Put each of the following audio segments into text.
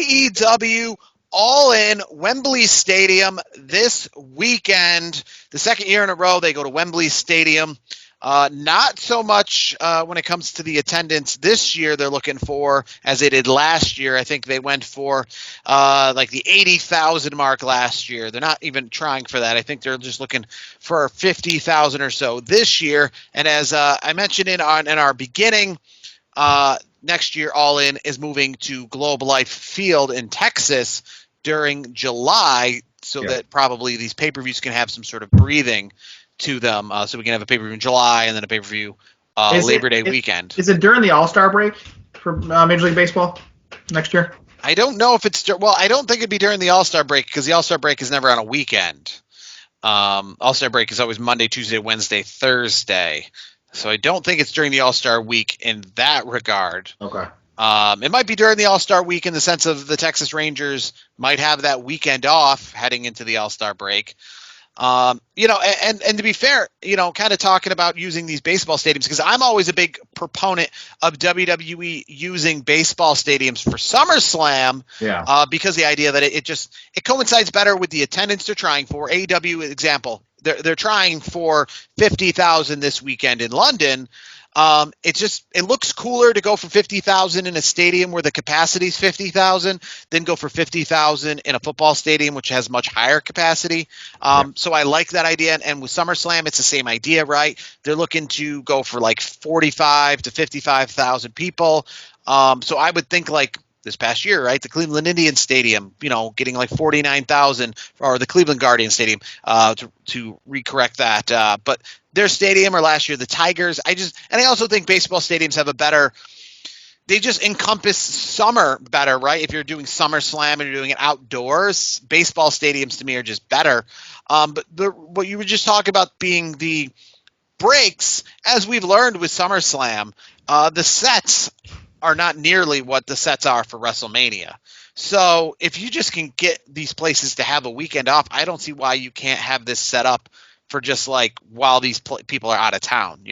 AEW All In Wembley Stadium this weekend. The second year in a row they go to Wembley Stadium. Not so much when it comes to the attendance this year they're looking for as they did last year. I think they went for like the 80,000 mark last year. They're not even trying for that. I think they're just looking for 50,000 or so this year. And as I mentioned in our beginning, next year All In is moving to Globe Life Field in Texas during July so that probably these pay-per-views can have some sort of breathing to them, so we can have a pay-per-view in July and then a pay-per-view Labor Day weekend. Is it during the All-Star break for Major League Baseball next year? I don't know if it's well. I don't think it'd be during the All-Star break because the All-Star break is never on a weekend. All-Star break is always Monday, Tuesday, Wednesday, Thursday. So I don't think it's during the All-Star week in that regard. Okay. It might be during the All-Star week in the sense of the Texas Rangers might have that weekend off heading into the All-Star break. And to be fair, kind of talking about using these baseball stadiums, because I'm always a big proponent of WWE using baseball stadiums for SummerSlam. Yeah. Because the idea that it coincides better with the attendance they're trying for. AEW example, they're trying for 50,000 this weekend in London. It looks cooler to go for 50,000 in a stadium where the capacity is 50,000 than go for 50,000 in a football stadium, which has much higher capacity. So I like that idea. And with SummerSlam, it's the same idea, right? They're looking to go for like 45 to 55,000 people. So I would think like this past year, right? The Cleveland Indians Stadium, getting like 49,000, or the Cleveland Guardians Stadium, to recorrect that. But their stadium, or last year the Tigers. I also think baseball stadiums have they just encompass summer better, right? If you're doing SummerSlam and you're doing it outdoors, baseball stadiums to me are just better. But what you were just talking about being the breaks, as we've learned with SummerSlam, the sets are not nearly what the sets are for WrestleMania. So if you just can get these places to have a weekend off, I don't see why you can't have this set up for just like while these people are out of town,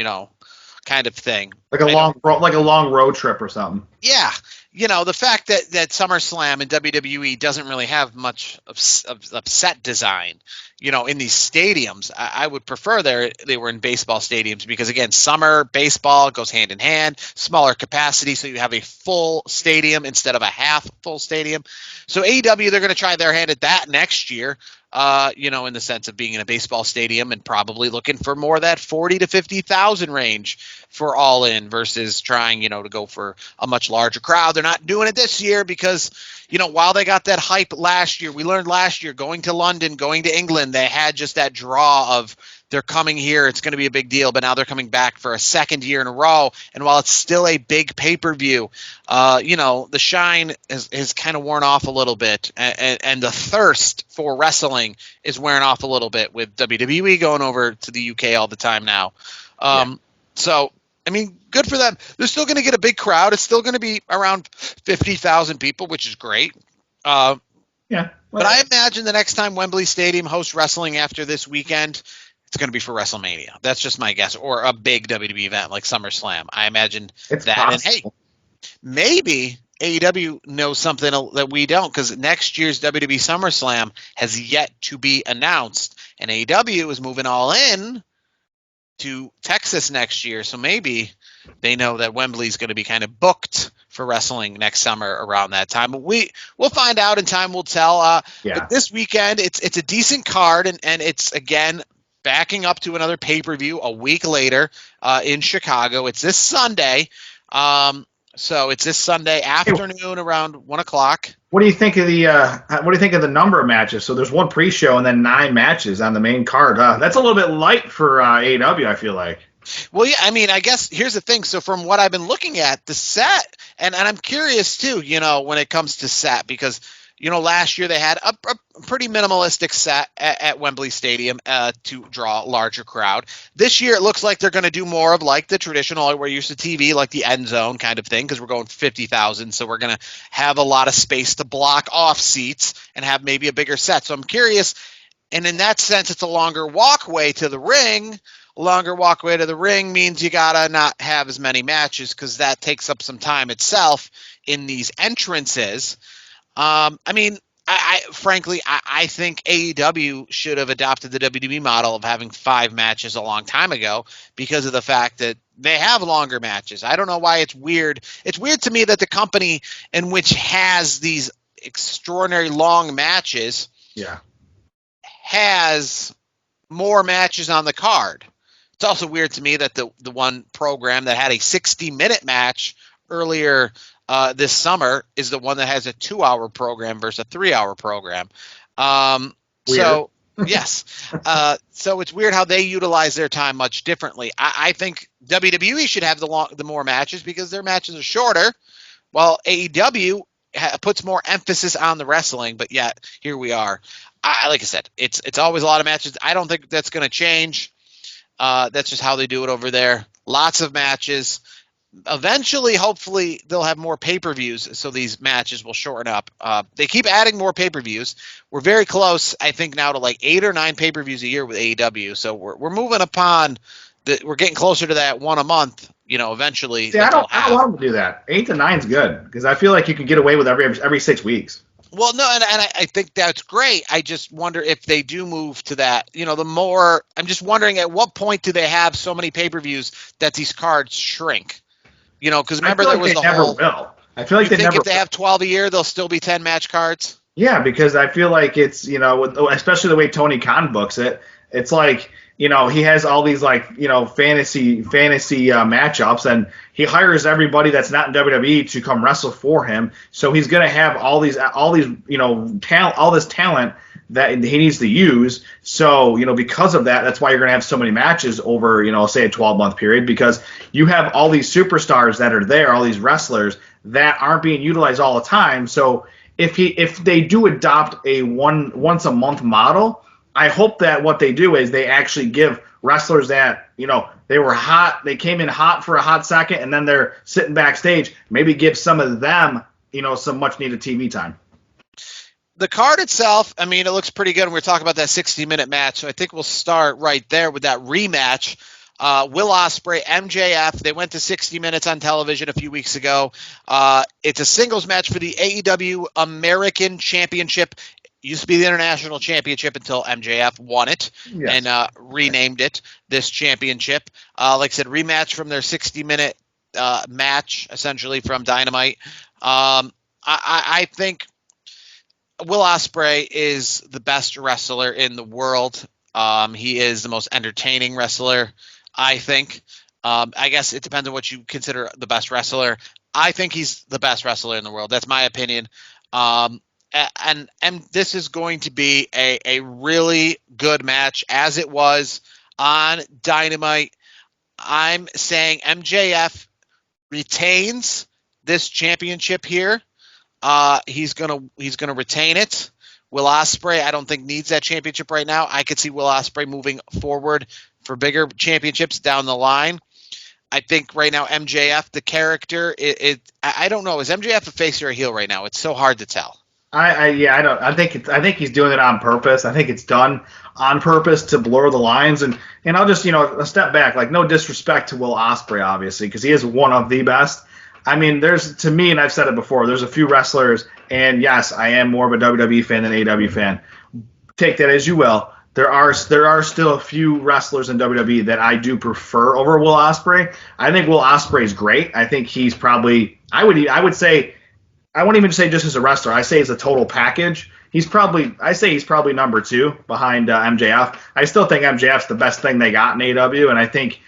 kind of thing. Like a long road trip or something. Yeah. The fact that SummerSlam and WWE doesn't really have much of set design, in these stadiums. I would prefer they were in baseball stadiums because, again, summer baseball goes hand in hand, smaller capacity, so you have a full stadium instead of a half full stadium. So AEW, they're going to try their hand at that next year, in the sense of being in a baseball stadium and probably looking for more of that 40 to 50,000 range for All In versus trying, to go for a much larger crowd. They're not doing it this year because, while they got that hype last year, we learned last year going to London, going to England, they had just that draw of they're coming here. It's going to be a big deal, but now they're coming back for a second year in a row. And while it's still a big pay-per-view, the shine is kind of worn off a little bit. And the thirst for wrestling is wearing off a little bit with WWE going over to the UK all the time now. So, I mean, good for them. They're still going to get a big crowd. It's still going to be around 50,000 people, which is great. But I imagine the next time Wembley Stadium hosts wrestling after this weekend, it's going to be for WrestleMania. That's just my guess. Or a big WWE event like SummerSlam. I imagine it's that. Possible. And hey, maybe AEW knows something that we don't, because next year's WWE SummerSlam has yet to be announced. And AEW is moving All In to Texas next year. So maybe they know that Wembley is going to be kind of booked for wrestling next summer around that time. But we'll find out, and time will tell. But this weekend, it's a decent card, and it's, again, backing up to another pay-per-view a week later in Chicago. It's this Sunday. So it's this Sunday afternoon around 1 o'clock. What do you think of the number of matches? So there's one pre-show and then 9 matches on the main card. That's a little bit light for AEW, I feel like. Well, yeah, I mean, I guess here's the thing. So from what I've been looking at, the set, and I'm curious too, when it comes to set, because last year they had a pretty minimalistic set at Wembley Stadium to draw a larger crowd. This year it looks like they're going to do more of like the traditional, we're used to TV, like the end zone kind of thing, because we're going for 50,000. So we're going to have a lot of space to block off seats and have maybe a bigger set. So I'm curious. And in that sense, it's a longer walkway to the ring. A longer walkway to the ring means you got to not have as many matches because that takes up some time itself in these entrances. I mean, frankly, I think AEW should have adopted the WWE model of having 5 matches a long time ago because of the fact that they have longer matches. I don't know why it's weird. It's weird to me that the company in which has these extraordinary long matches Yeah. has more matches on the card. It's also weird to me that the one program that had a 60-minute match earlier this summer is the one that has a 2-hour program versus a 3-hour program. So yes, so it's weird how they utilize their time much differently. I think WWE should have the more matches because their matches are shorter, while AEW puts more emphasis on the wrestling. But yet here we are. Like I said, it's always a lot of matches. I don't think that's going to change. That's just how they do it over there. Lots of matches. Eventually, hopefully, they'll have more pay-per-views, so these matches will shorten up. They keep adding more pay-per-views. We're very close, I think, now to like 8 or 9 pay-per-views a year with AEW. So we're moving upon we're getting closer to that one a month. Eventually. See, I don't want them to do that. 8 to 9 is good because I feel like you can get away with every 6 weeks. Well, no, and I think that's great. I just wonder if they do move to that. The more I'm just wondering at what point do they have so many pay-per-views that these cards shrink? Because remember there was the whole. Will. I feel like they never. If they have 12 a year, they'll still be 10 match cards. Yeah, because I feel like it's especially the way Tony Khan books it. It's like he has all these fantasy matchups, and he hires everybody that's not in WWE to come wrestle for him. So he's gonna have all these talent, all this talent that he needs to use. So, because of that, that's why you're going to have so many matches over, say a 12-month period, because you have all these superstars that are there, all these wrestlers that aren't being utilized all the time. So if they do adopt a once a month model, I hope that what they do is they actually give wrestlers that, they were hot, they came in hot for a hot second, and then they're sitting backstage, maybe give some of them, some much needed TV time. The card itself, I mean, it looks pretty good. We're talking about that 60-minute match, so I think we'll start right there with that rematch. Will Ospreay, MJF, they went to 60 minutes on television a few weeks ago. It's a singles match for the AEW American Championship. It used to be the International Championship until MJF won it and renamed it this championship. Like I said, rematch from their 60-minute match, essentially, from Dynamite. I think Will Ospreay is the best wrestler in the world. He is the most entertaining wrestler, I think. I guess it depends on what you consider the best wrestler. I think he's the best wrestler in the world. That's my opinion. And this is going to be a really good match, as it was on Dynamite. I'm saying MJF retains this championship here. He's gonna retain it. Will Ospreay, I don't think needs that championship right now. I could see Will Ospreay moving forward for bigger championships down the line. I think right now MJF, the character, I don't know. Is MJF a face or a heel right now? It's so hard to tell. I think he's doing it on purpose. I think it's done on purpose to blur the lines. And I'll just a step back. Like, no disrespect to Will Ospreay, obviously, because he is one of the best. I mean, to me, and I've said it before, there's a few wrestlers, and yes, I am more of a WWE fan than an AEW fan. Take that as you will. There are still a few wrestlers in WWE that I do prefer over Will Ospreay. I think Will Ospreay is great. I think he's probably, I would say, I won't even say just as a wrestler. I say as a total package. He's probably number 2 behind MJF. I still think MJF's the best thing they got in AEW, and I think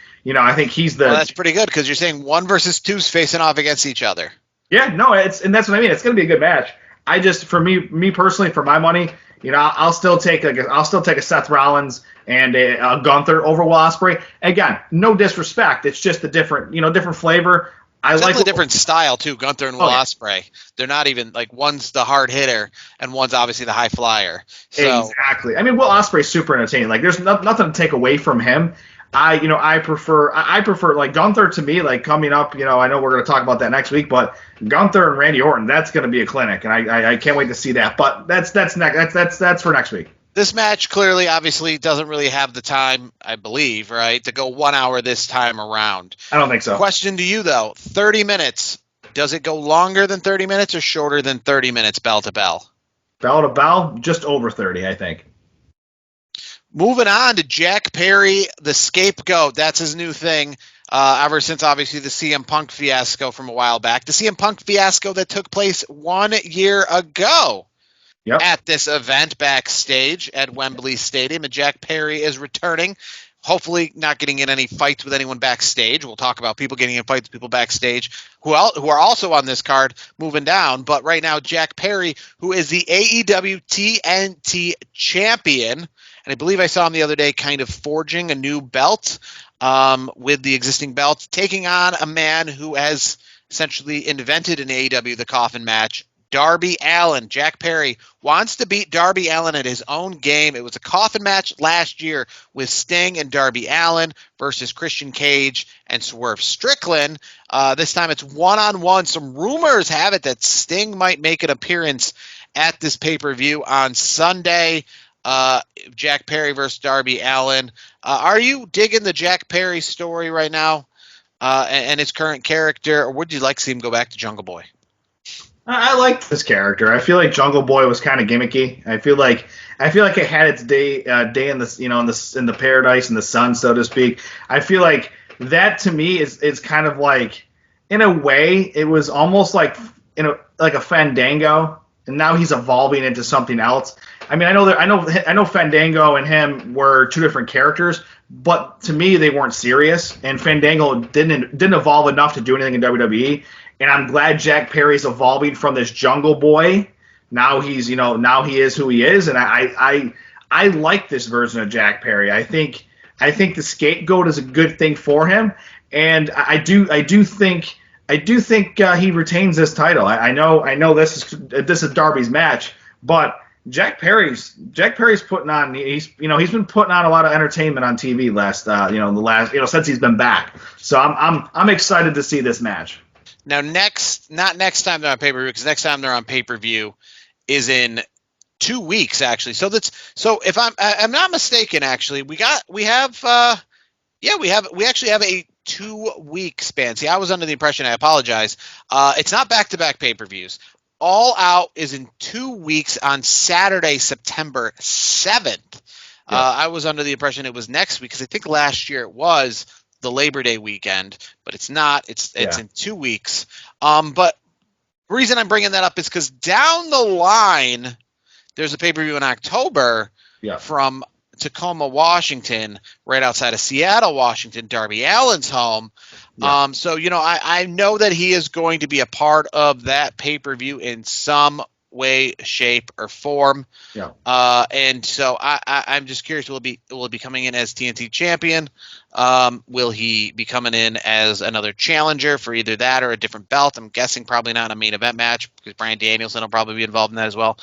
he's the. Well, that's pretty good because you're saying 1 versus 2's facing off against each other. Yeah, no, and that's what I mean. It's going to be a good match. I just, for me personally, for my money, I'll still take a Seth Rollins and a Gunther over Will Ospreay. Again, no disrespect. It's just a different flavor. It's like a different style too. Gunther and Will Ospreay. They're not even like one's the hard hitter and one's obviously the high flyer. So. Exactly. I mean, Will Ospreay's super entertaining. Like, there's nothing to take away from him. I prefer like Gunther to me, like coming up, I know we're going to talk about that next week, but Gunther and Randy Orton, that's going to be a clinic, and I can't wait to see that. But that's for next week. This match clearly, obviously, doesn't really have the time, I believe, right, to go 1 hour this time around. I don't think so. Question to you, though. 30 minutes. Does it go longer than 30 minutes or shorter than 30 minutes bell to bell? Bell to bell, just over 30, I think. Moving on to Jack Perry, the scapegoat. That's his new thing. Ever since, obviously, the CM Punk fiasco from a while back. The CM Punk fiasco that took place 1 year ago at this event backstage at Wembley Stadium. And Jack Perry is returning, hopefully not getting in any fights with anyone backstage. We'll talk about people getting in fights with people backstage who are also on this card moving down. But right now, Jack Perry, who is the AEW TNT champion, and I believe I saw him the other day kind of forging a new belt with the existing belt, taking on a man who has essentially invented in AEW the coffin match, Darby Allin. Jack Perry wants to beat Darby Allin at his own game. It was a coffin match last year with Sting and Darby Allin versus Christian Cage and Swerve Strickland. This time it's one-on-one. Some rumors have it that Sting might make an appearance at this pay-per-view on Sunday. Jack Perry versus Darby Allin. Are you digging the Jack Perry story right now and his current character, or would you like to see him go back to Jungle Boy? I like this character. I feel like Jungle Boy was kind of gimmicky. I feel like it had its day in the in the paradise in the sun, so to speak. I feel like that to me is kind of like, in a way, it was almost like like a Fandango, and now he's evolving into something else. I mean, I know Fandango and him were two different characters, but to me they weren't serious, and Fandango didn't evolve enough to do anything in WWE. And I'm glad Jack Perry's evolving from this Jungle Boy. Now he is who he is, and I like this version of Jack Perry. I think the scapegoat is a good thing for him, and I do think he retains this title. I know this is Darby's match, but Jack Perry's putting on, he's been putting on a lot of entertainment on TV since he's been back. So I'm excited to see this match. Now, not next time they're on pay-per-view, because next time they're on pay-per-view is in 2 weeks, actually. So if I'm not mistaken, actually, we actually have a 2 week span. See, I was under the impression, I apologize. It's not back-to-back pay-per-views. All Out is in 2 weeks on Saturday, September 7th. Yeah. I was under the impression it was next week, because I think last year it was the Labor Day weekend, but it's not. It's in 2 weeks. But the reason I'm bringing that up is because down the line, there's a pay-per-view in October from Tacoma, Washington, right outside of Seattle, Washington, Darby Allin's home. Yeah. So, I know that he is going to be a part of that pay-per-view in some way, shape, or form. Yeah. And so I'm just curious, will he be coming in as TNT champion? Will he be coming in as another challenger for either that or a different belt? I'm guessing probably not a main event match, because Bryan Danielson will probably be involved in that as well.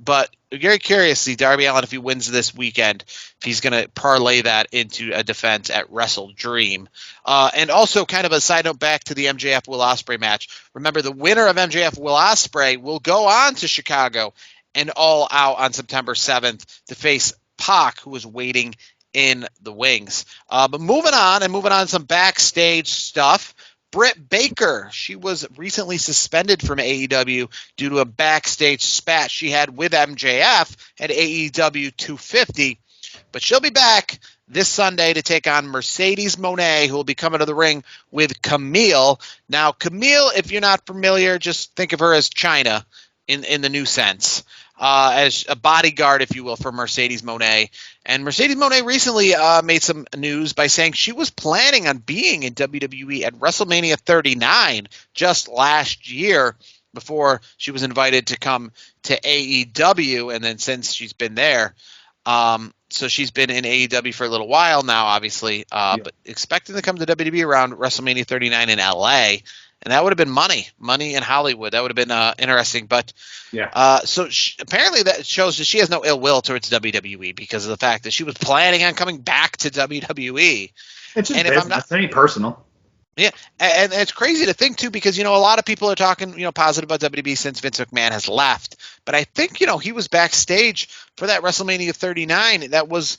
But very curious to see Darby Allin, if he wins this weekend, if he's going to parlay that into a defense at Wrestle Dream. And also, kind of a side note back to the MJF Will Ospreay match. Remember, the winner of MJF Will Ospreay will go on to Chicago and All Out on September 7th to face Pac, who is waiting in the wings. But moving on, some backstage stuff. Britt Baker, she was recently suspended from AEW due to a backstage spat she had with MJF at AEW 250, but she'll be back this Sunday to take on Mercedes Moné, who will be coming to the ring with Camille. Now, Camille, if you're not familiar, just think of her as China in the new sense. As a bodyguard, if you will, for Mercedes Moné. And Mercedes Moné recently made some news by saying she was planning on being in WWE at WrestleMania 39 just last year, before she was invited to come to AEW. And then since she's been there, so she's been in AEW for a little while now, obviously, but expecting to come to WWE around WrestleMania 39 in LA. And that would have been money in Hollywood. That would have been interesting. But so apparently that shows that she has no ill will towards WWE, because of the fact that she was planning on coming back to WWE. It's just business. It ain't personal. Yeah, and it's crazy to think, too, because, a lot of people are talking, positive about WWE since Vince McMahon has left. But I think, he was backstage for that WrestleMania 39. That was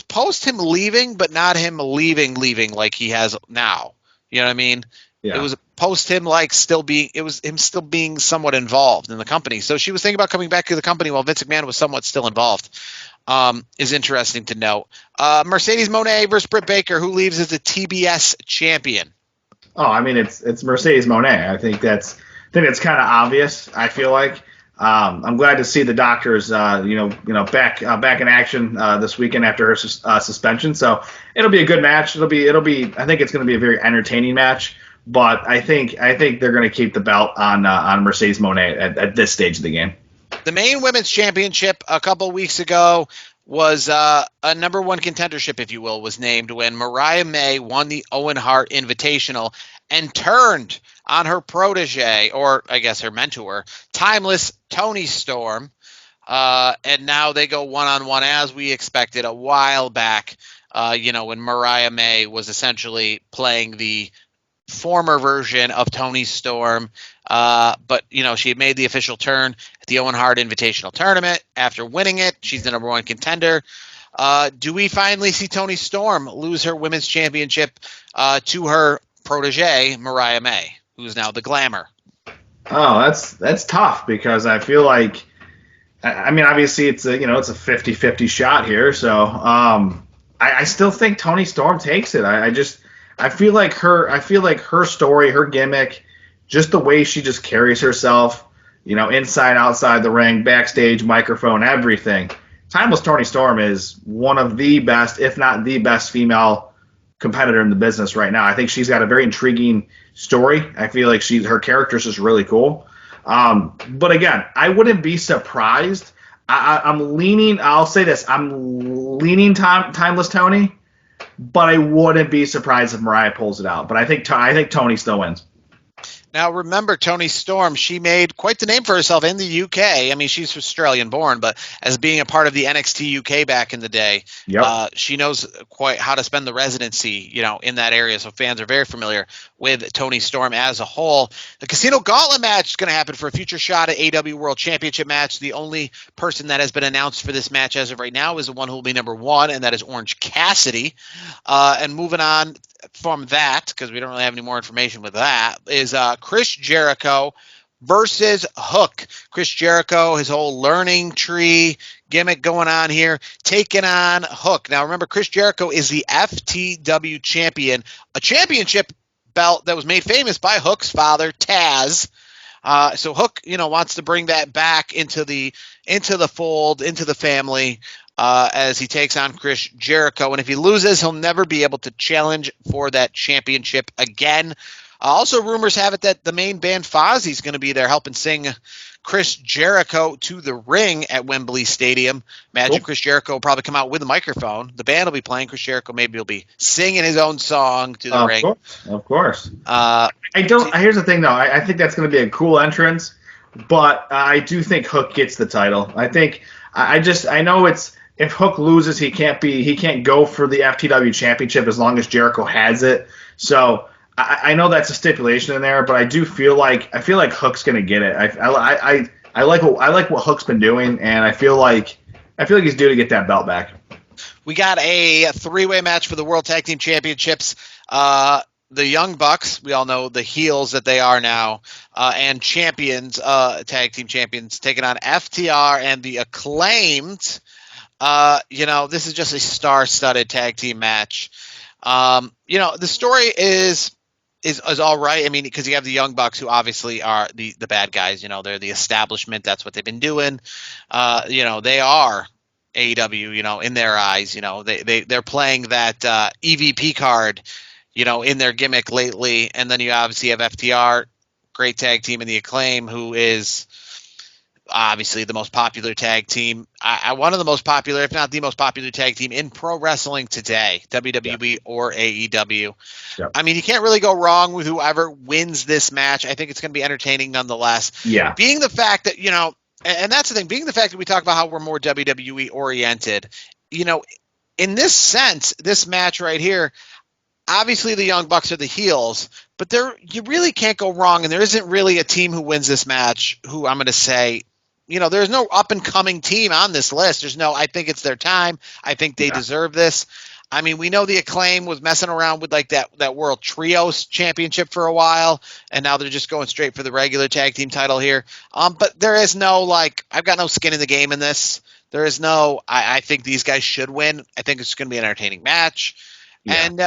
post him leaving, but not him leaving like he has now. You know what I mean? Yeah. It was post him it was him still being somewhat involved in the company. So she was thinking about coming back to the company while Vince McMahon was somewhat still involved. Is interesting to note. Mercedes Moné versus Britt Baker, who leaves as the TBS champion. Oh, I mean, it's Mercedes Moné. I think that's kind of obvious. I feel like I'm glad to see the doctors, back in action this weekend after her suspension. So it'll be a good match. It'll be. I think it's going to be a very entertaining match. But I think they're going to keep the belt on Mercedes Moné at this stage of the game. The main women's championship a couple weeks ago was a number one contendership, if you will, was named when Mariah May won the Owen Hart Invitational and turned on her protege, or I guess her mentor, timeless Toni Storm. And now they go one-on-one as we expected a while back, when Mariah May was essentially playing the former version of Toni Storm. But she had made the official turn at the Owen Hart Invitational Tournament. After winning it, she's the number one contender. Do we finally see Toni Storm lose her women's championship to her protege, Mariah May, who's now the Glamour? Oh, that's tough because I feel like, I mean, obviously it's a 50-50 shot here. So I still think Toni Storm takes it. I feel like her story, her gimmick, just the way she just carries herself, inside, outside the ring, backstage, microphone, everything. Timeless Toni Storm is one of the best, if not the best, female competitor in the business right now. I think she's got a very intriguing story. I feel like her character is just really cool. But again, I wouldn't be surprised. I'm leaning. I'll say this. I'm leaning Timeless Toni. But I wouldn't be surprised if Mariah pulls it out. But I think Toni still wins. Now, remember, Toni Storm, she made quite the name for herself in the UK. I mean, she's Australian-born, but as being a part of the NXT UK back in the day, she knows quite how to spend the residency, in that area. So fans are very familiar with Toni Storm as a whole. The Casino Gauntlet match is going to happen for a future shot at AEW World Championship match. The only person that has been announced for this match as of right now is the one who will be number one, and that is Orange Cassidy. And moving on from that, because we don't really have any more information with that, is Chris Jericho versus Hook. Chris Jericho, his whole learning tree gimmick going on here, taking on Hook. Now, remember, Chris Jericho is the FTW champion, a championship belt that was made famous by Hook's father, Taz. So Hook, wants to bring that back into the fold, into the family, as he takes on Chris Jericho. And if he loses, he'll never be able to challenge for that championship again. Also, rumors have it that the main band Fozzy is going to be there helping sing Chris Jericho to the ring at Wembley Stadium. Imagine Chris Jericho will probably come out with a microphone. The band will be playing. Chris Jericho maybe will be singing his own song to the ring. Of course. Here's the thing, though. I think that's going to be a cool entrance, but I do think Hook gets the title. I know it's, if Hook loses, he can't go for the FTW championship as long as Jericho has it. So I know that's a stipulation in there, but I feel like Hook's gonna get it. I like what Hook's been doing, and I feel like he's due to get that belt back. We got a three-way match for the World Tag Team Championships. The Young Bucks, we all know the heels that they are now, and champions, tag team champions, taking on FTR and the Acclaimed. This is just a star-studded tag team match. The story is all right. I mean, because you have the Young Bucks, who obviously are the bad guys. They're the establishment. That's what they've been doing. They are AEW. In their eyes, they're playing that EVP card, in their gimmick lately. And then you obviously have FTR, great tag team, and the Acclaim, who is obviously the most popular tag team, one of the most popular, if not the most popular tag team in pro wrestling today, WWE or AEW. Yep. I mean, you can't really go wrong with whoever wins this match. I think it's going to be entertaining nonetheless. Yeah. Being the fact that, and that's the thing, being the fact that we talk about how we're more WWE oriented, in this sense, this match right here, obviously the Young Bucks are the heels, but you really can't go wrong, and there isn't really a team who wins this match who I'm going to say, there's no up-and-coming team on this list. I think it's their time. I think they deserve this. I mean, we know the Acclaim was messing around with like that World Trios Championship for a while, and now they're just going straight for the regular tag team title here. But there is no like, I've got no skin in the game in this. There is no. I think these guys should win. I think it's going to be an entertaining match, and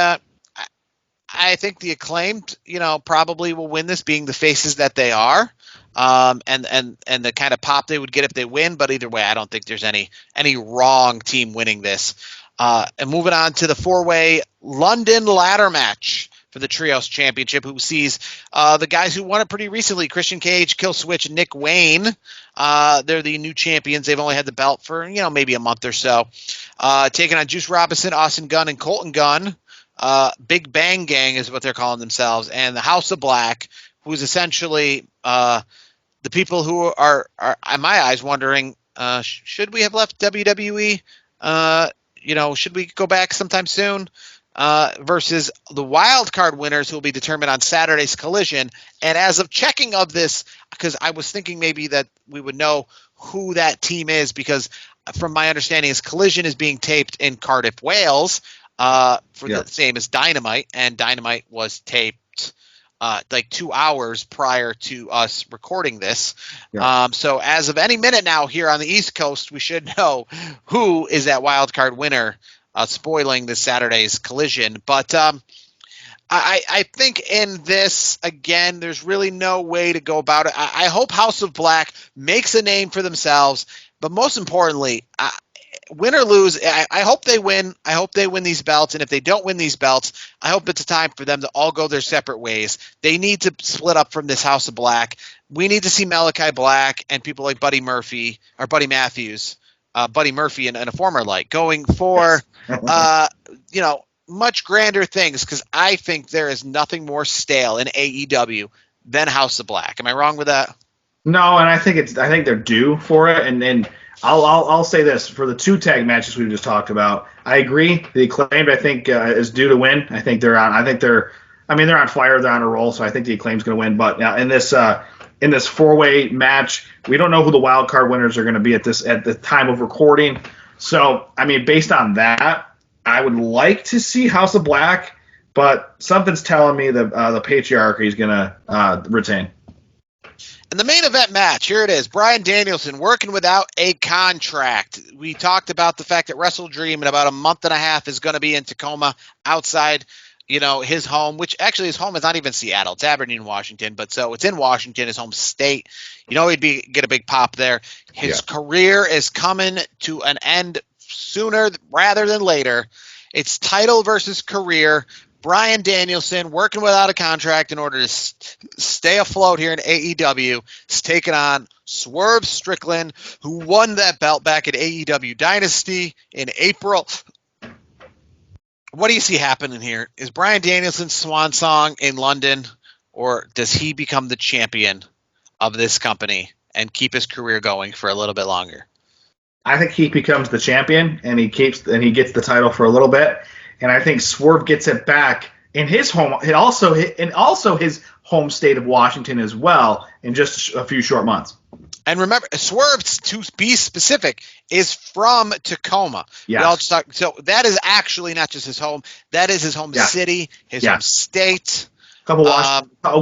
I think the Acclaimed, probably will win this, being the faces that they are. And the kind of pop they would get if they win, but either way, I don't think there's any wrong team winning this. And moving on to the 4-way London ladder match for the Trios Championship, who sees the guys who won it pretty recently, Christian Cage, Killswitch, and Nick Wayne. They're the new champions. They've only had the belt for maybe a month or so. Taking on Juice Robinson, Austin Gunn, and Colton Gunn. Big Bang Gang is what they're calling themselves, and the House of Black, who's essentially the people who are, in my eyes, wondering, should we have left WWE? Should we go back sometime soon? Versus the wild card winners, who will be determined on Saturday's Collision. And as of checking of this, because I was thinking maybe that we would know who that team is, because from my understanding, is Collision is being taped in Cardiff, Wales, the same as Dynamite, and Dynamite was taped like 2 hours prior to us recording this. Yeah. So as of any minute now here on the East Coast, we should know who is that wild card winner, spoiling this Saturday's Collision. But I think in this, again, there's really no way to go about it. I hope House of Black makes a name for themselves, but most importantly, win or lose, I hope they win. I hope they win these belts. And if they don't win these belts, I hope it's a time for them to all go their separate ways. They need to split up from this House of Black. We need to see Malachi Black and people like Buddy Murphy or Buddy Matthews, Buddy Murphy and a former light going for, much grander things. Cause I think there is nothing more stale in AEW than House of Black. Am I wrong with that? No. And I think they're due for it. And I'll say this for the 2 tag matches we just talked about. I agree. The Acclaimed, I think, is due to win. I think they're on. They're on fire. They're on a roll. So I think the Acclaimed's going to win. But in this 4-way match, we don't know who the wild card winners are going to be at the time of recording. So based on that, I would like to see House of Black, but something's telling me that the Patriarchy is going to retain. And the main event match, here it is. Bryan Danielson working without a contract. We talked about the fact that Wrestle Dream in about a month and a half is going to be in Tacoma outside, his home, which actually his home is not even Seattle. It's Aberdeen, Washington. But so it's in Washington, his home state. He'd get a big pop there. His career is coming to an end sooner rather than later. It's title versus career. Bryan Danielson, working without a contract in order to stay afloat here in AEW, is taking on Swerve Strickland, who won that belt back at AEW Dynasty in April. What do you see happening here? Is Bryan Danielson's swan song in London, or does he become the champion of this company and keep his career going for a little bit longer? I think he becomes the champion, and he gets the title for a little bit. And I think Swerve gets it back in his home, and also his home state of Washington as well, in just a few short months. And remember, Swerve, to be specific, is from Tacoma. Yes. So that is actually not just his home; that is his home city, his home state. A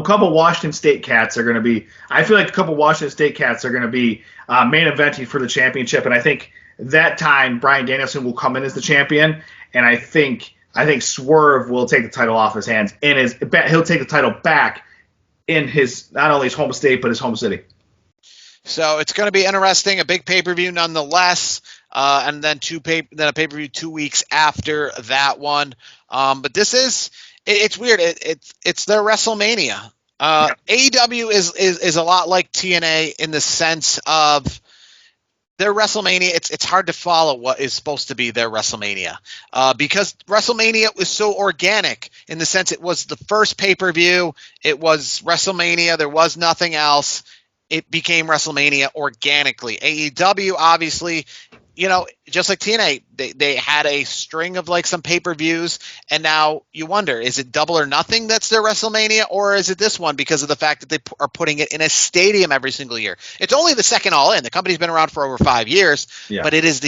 couple Washington State cats are going to be. I feel like a couple Washington State cats are going to be main eventing for the championship, and I think that time Bryan Danielson will come in as the champion. And I think Swerve will take the title off his hands, and he'll take the title back in his not only his home state but his home city. So it's going to be interesting, a big pay-per-view nonetheless, and then a pay-per-view 2 weeks after that one. But it's weird. It's their WrestleMania. AEW is a lot like TNA in the sense of their WrestleMania. It's hard to follow what is supposed to be their WrestleMania because WrestleMania was so organic in the sense it was the first pay-per-view. It was WrestleMania. There was nothing else. It became WrestleMania organically. AEW, obviously, just like TNA, they had a string of like some pay-per-views, and now you wonder, is it Double or Nothing that's their WrestleMania, or is it this one because of the fact that they are putting it in a stadium every single year? It's only the second All In. The company's been around for over 5 years, but it is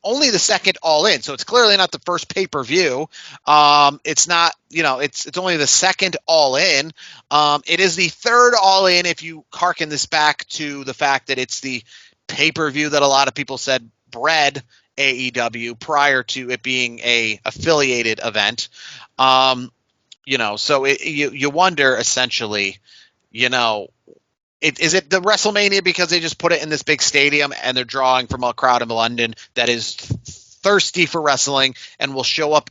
only the second All In. So it's clearly not the first pay-per-view. It's not, it's only the second All In. It is the third All In if you hearken this back to the fact that it's the pay-per-view that a lot of people said bred AEW prior to it being a affiliated event. So you wonder essentially, is it the WrestleMania because they just put it in this big stadium and they're drawing from a crowd in London that is thirsty for wrestling and will show up,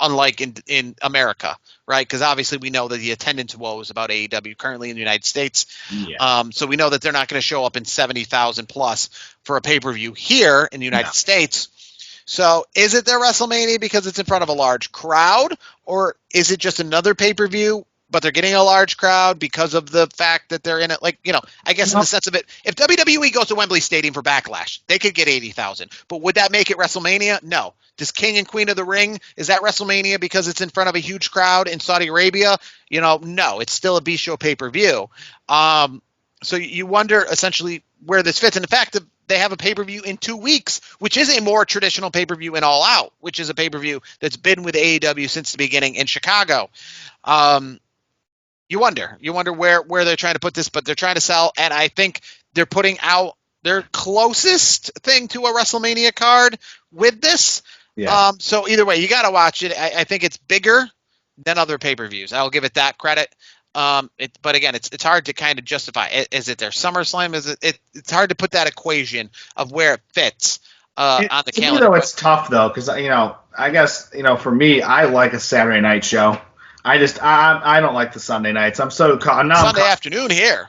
unlike in America, right? Because obviously we know that the attendance woes about AEW currently in the United States. Yeah. So we know that they're not going to show up in 70,000 plus for a pay-per-view here in the United States. So is it their WrestleMania because it's in front of a large crowd, or is it just another pay-per-view but they're getting a large crowd because of the fact that they're in it? Like, I guess in the sense of it, if WWE goes to Wembley Stadium for Backlash, they could get 80,000. But would that make it WrestleMania? No. Does King and Queen of the Ring, is that WrestleMania because it's in front of a huge crowd in Saudi Arabia? No, it's still a B-show pay-per-view. So you wonder essentially where this fits. And the fact that they have a pay-per-view in 2 weeks, which is a more traditional pay-per-view in All Out, which is a pay-per-view that's been with AEW since the beginning in Chicago. You wonder where they're trying to put this, but they're trying to sell, and I think they're putting out their closest thing to a WrestleMania card with this. Yeah. So either way, you got to watch it. I think it's bigger than other pay-per-views. I'll give it that credit. But again, it's hard to kind of justify. Is it their SummerSlam? It's hard to put that equation of where it fits on the calendar. To me, though, it's tough though, because I guess for me, I like a Saturday night show. I don't like the Sunday nights. I'm Sunday afternoon here.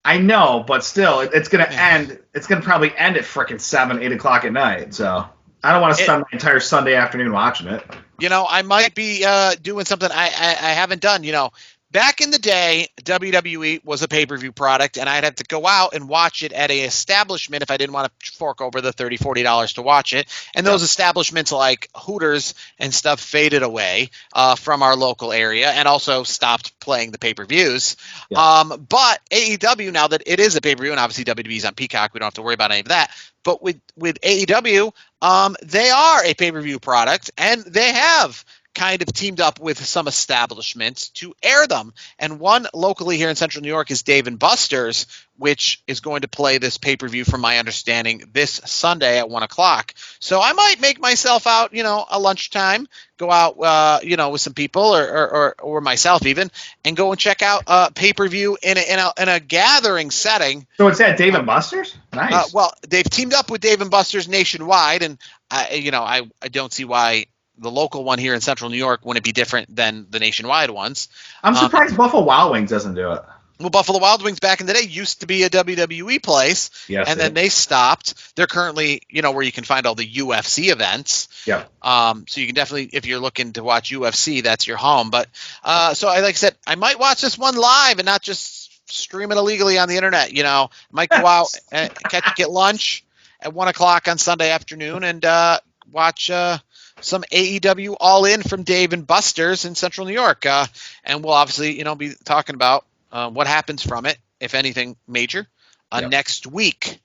I know, but still, it's gonna end. It's gonna probably end at frickin' 7, 8 o'clock at night. So I don't want to spend my entire Sunday afternoon watching it. I might be doing something I haven't done. Back in the day, WWE was a pay-per-view product, and I'd have to go out and watch it at an establishment if I didn't want to fork over the $30, $40 to watch it. And those establishments like Hooters and stuff faded away from our local area and also stopped playing the pay-per-views. Yeah. But AEW, now that it is a pay-per-view, and obviously WWE's on Peacock, we don't have to worry about any of that. But with AEW, they are a pay-per-view product, and they have kind of teamed up with some establishments to air them. And one locally here in Central New York is Dave & Buster's, which is going to play this pay-per-view, from my understanding, this Sunday at 1 o'clock. So I might make myself out, a lunchtime, go out, with some people or myself even, and go and check out a pay-per-view in a gathering setting. So it's at Dave & Buster's? Nice. Well, they've teamed up with Dave & Buster's nationwide, and I don't see why the local one here in Central New York wouldn't be different than the nationwide ones. I'm surprised Buffalo Wild Wings doesn't do it. Well, Buffalo Wild Wings back in the day used to be a WWE place, and then they stopped. They're currently, where you can find all the UFC events. Yeah. So you can definitely, if you're looking to watch UFC, that's your home. But so like I said, I might watch this one live and not just stream it illegally on the internet. I might go out and get lunch at 1 o'clock on Sunday afternoon and watch some AEW All In from Dave & Buster's in Central New York. And we'll obviously, be talking about what happens from it, if anything major, next week.